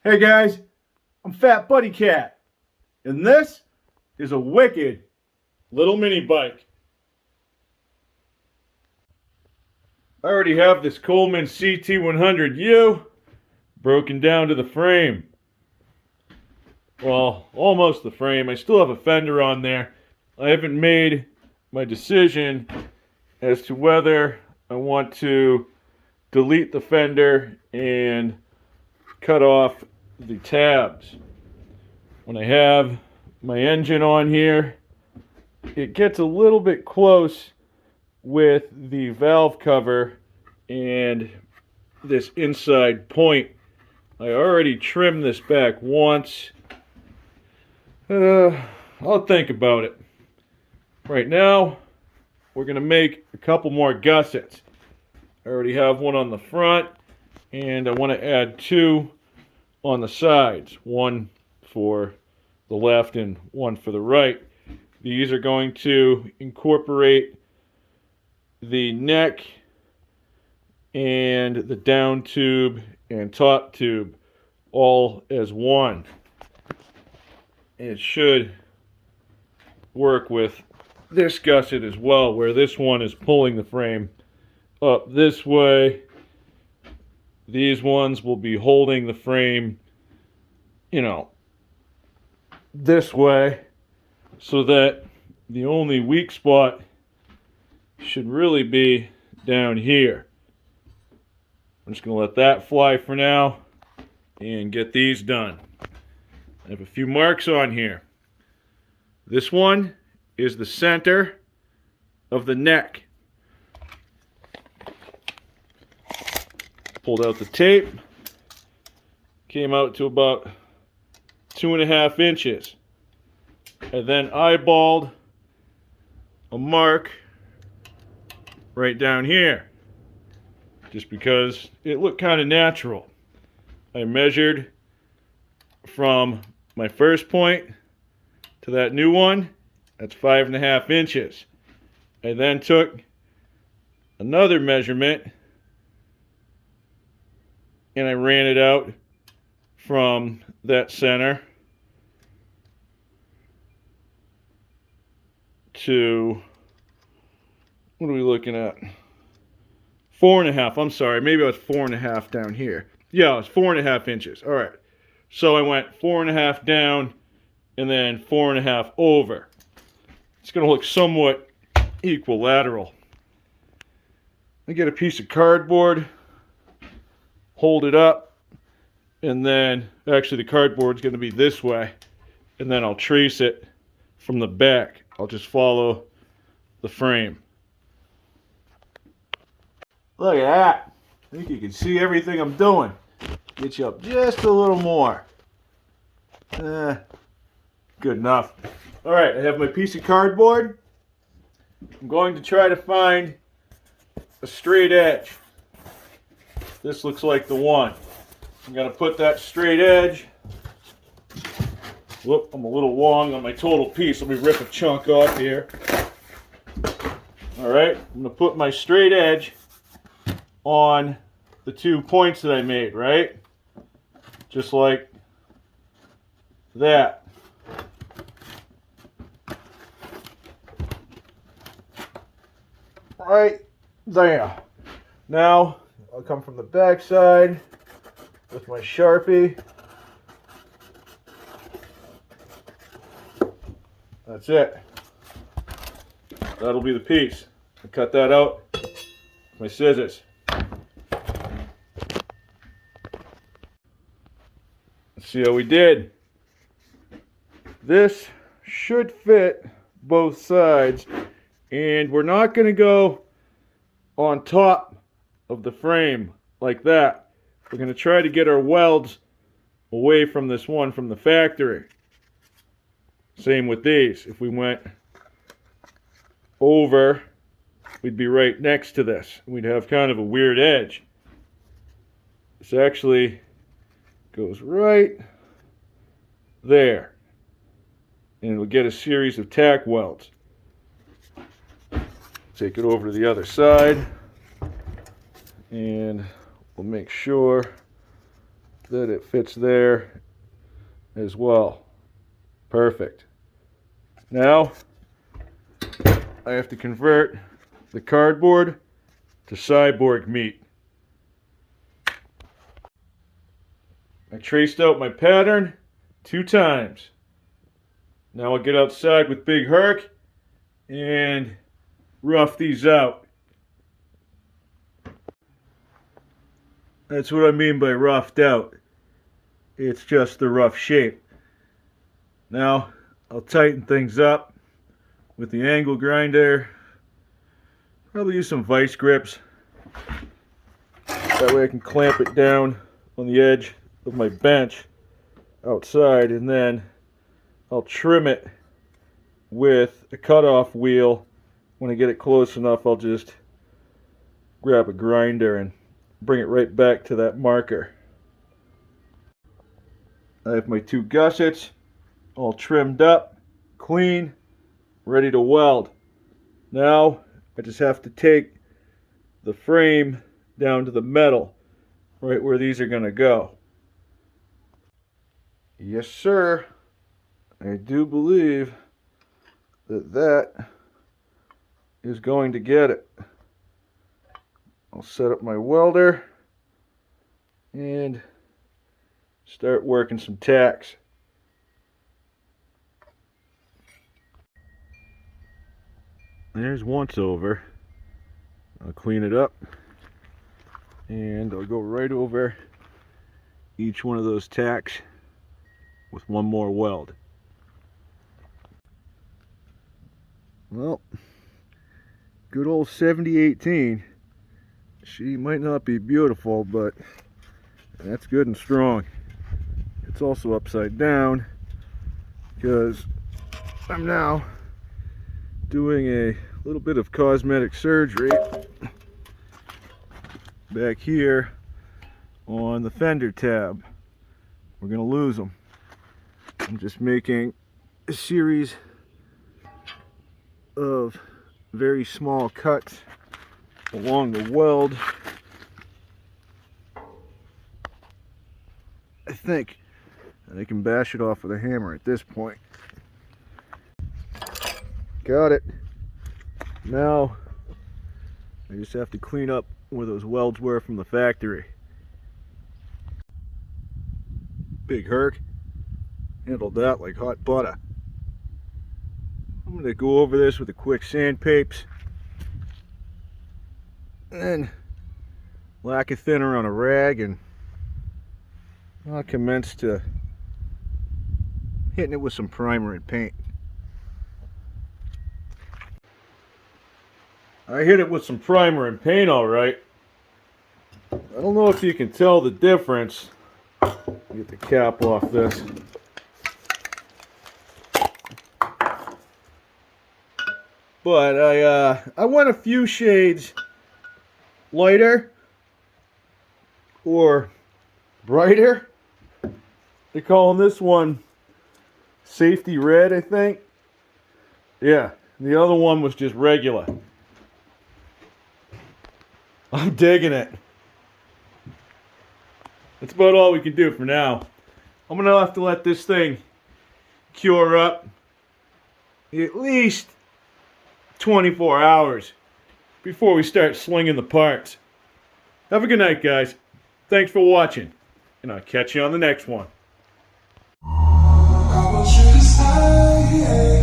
Hey guys, I'm FatBuddyCat, and this is a wicked little mini bike. I already have this Coleman CT100U broken down to the frame. Well, almost the frame. I still have a fender on there. I haven't made my decision as to whether I want to delete the fender and cut off the tabs. When I have my engine on here, it gets a little bit close with the valve cover and this inside point. I already trimmed this back once. I'll think about it. Right now, we're going to make a couple more gussets. I already have one on the front, and I want to add two on the sides. One for the left and one for the right. These are going to incorporate the neck and the down tube and top tube all as one. It should work with this gusset as well, where this one is pulling the frame up this way. These ones will be holding the frame, this way, so that the only weak spot should really be down here. I'm just going to let that fly for now and get these done. I have a few marks on here. This one is the center of the neck. Pulled out the tape. Came out to about 2.5 inches. I then eyeballed a mark right down here, just because it looked kind of natural. I measured from my first point to that new one. That's 5.5 inches. I then took another measurement and I ran it out from that center to, what are we looking at? 4.5. I'm sorry, maybe I was 4.5 down here. Yeah, it was 4.5 inches. All right. So I went 4.5 down and then 4.5 over. It's going to look somewhat equilateral. I get a piece of cardboard, hold it up, and then actually the cardboard's going to be this way, and then I'll trace it from the back. I'll just follow the frame. Look at that. I think you can see everything I'm doing. Get you up just a little more. Good enough. All right, I have my piece of cardboard. I'm going to try to find a straight edge. This looks like the one. I'm going to put that straight edge. Whoop, I'm a little long on my total piece. Let me rip a chunk off here. All right, I'm going to put my straight edge on the 2 points that I made, right? Just like that. Right there. Now, I'll come from the back side with my Sharpie. That's it. That'll be the piece. I cut that out with my scissors. Let's see how we did. This should fit both sides, and we're not going to go on top of the frame like that. We're going to try to get our welds away from this one from the factory. Same with these. If we went over, we'd be right next to this. We'd have kind of a weird edge. This actually goes right there, and it'll get a series of tack welds. Take it over to the other side, and we'll make sure that it fits there as well. Perfect. Now I have to convert the cardboard to cyborg meat. I traced out my pattern 2 times. Now I'll get outside with Big Herc and rough these out. That's what I mean by roughed out. It's just the rough shape. Now I'll tighten things up with the angle grinder. Probably use some vice grips. That way I can clamp it down on the edge of my bench outside, and then I'll trim it with a cutoff wheel. When I get it close enough, I'll just grab a grinder and bring it right back to that marker. I have my 2 gussets all trimmed up, clean, ready to weld. Now I just have to take the frame down to the metal, right where these are going to go. Yes, sir. I do believe that that is going to get it. I'll set up my welder and start working some tacks. There's once over. I'll clean it up and I'll go right over each one of those tacks with one more weld. Well, good old 7018. She might not be beautiful, but that's good and strong. It's also upside down because I'm now doing a little bit of cosmetic surgery back here on the fender tab. We're going to lose them. I'm just making a series of very small cuts along the weld. I think I can bash it off with a hammer at this point. Got it. Now I just have to clean up where those welds were from the factory. Big Herc handled that like hot butter. I'm going to go over this with a quick sandpapes and then lacquer thinner on a rag, and I'll commence to hitting it with some primer and paint. I hit it with some primer and paint all right. I don't know if you can tell the difference. Get the cap off this. But I went a few shades lighter or brighter. They're calling this one safety red, I think. Yeah, the other one was just regular. I'm digging it. That's about all we can do for now. I'm gonna have to let this thing cure up at least 24 hours before we start slinging the parts. Have a good night, guys. Thanks for watching, and I'll catch you on the next one. I want you to stay.